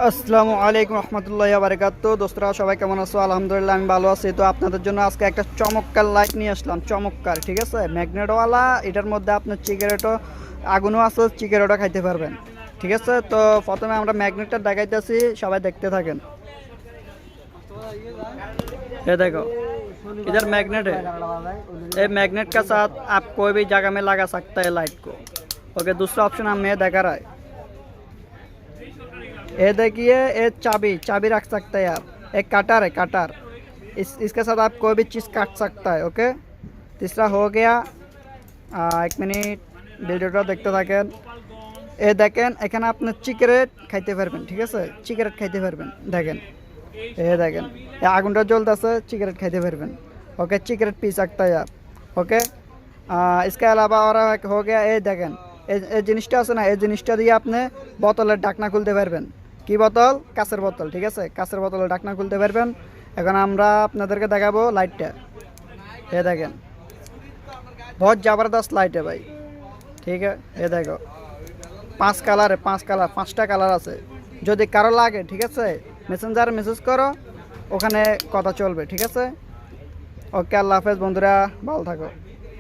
আসসালামু আলাইকুম রহমতুল্লাহি ওয়া বারাকাতুহু। দোস্তরা সবাই কেমন আছো? আলহামদুলিল্লাহ আমি ভালো আছি। তো আপনাদের জন্য আজকে একটা চমৎকার লাইট নিয়ে আসলাম, চমৎকার, ঠিক আছে, ম্যাগনেটওয়ালা। এটার মধ্যে আপনার সিগারেটও আগুনও আছে, সিগারেটও খাইতে পারবেন, ঠিক আছে। তো প্রথমে আমরা मैग्नेटটা দেখাইতেছি, সবাই দেখতে থাকেন। ये देखो, इधर मैग्नेट है। ये मैग्नेट का साथ आप कोई भी जगह में लगा सकता है लाइट को। ओके, दूसरा ऑप्शन हमें दिखा रहा है। ये देखिए, ये चाबी चाबी रख सकते हैं आप। एक कटर है, कटर। इसके साथ आप कोई भी चीज़ काट सकता है। ओके, तीसरा हो गया। एक मिनट, ভিডিওটা দেখতে থাকেন। এ দেখেন, এখানে আপনি সিগারেট খাইতে পারবেন, ঠিক আছে, সিগারেট খাইতে পারবেন। দেখেন, ये देखें, ये आगुनटा जलते सिगरेट खाते पारबेन। ओके, सिगरेट पी सकता है आप। ओके, इसके अलावा और हो गया, ये देखें, ये जिनिसटा आछे ना, ये जिनिसटा दिए आपनि बोतलेर ढाकना खुलते पारबेन। कि बोतल? काचेर बोतल, ठीक है, काचेर बोतलेर ढाकना खुलते पारबेन। এখন আমরা আপনাদেরকে দেখাবো লাইটটা। ये देखें, बहुत ज़बरदस्त लाइट है भाई, ठीक है। ये देखो, 5 কালার, 5টা কালার আছে। যদি কারো লাগে, ঠিক আছে, মেসেঞ্জারে মেসেজ করো, ওখানে কথা চলবে, ঠিক আছে। ওকে, আল্লাহ হাফেজ বন্ধুরা, ভালো থাকো।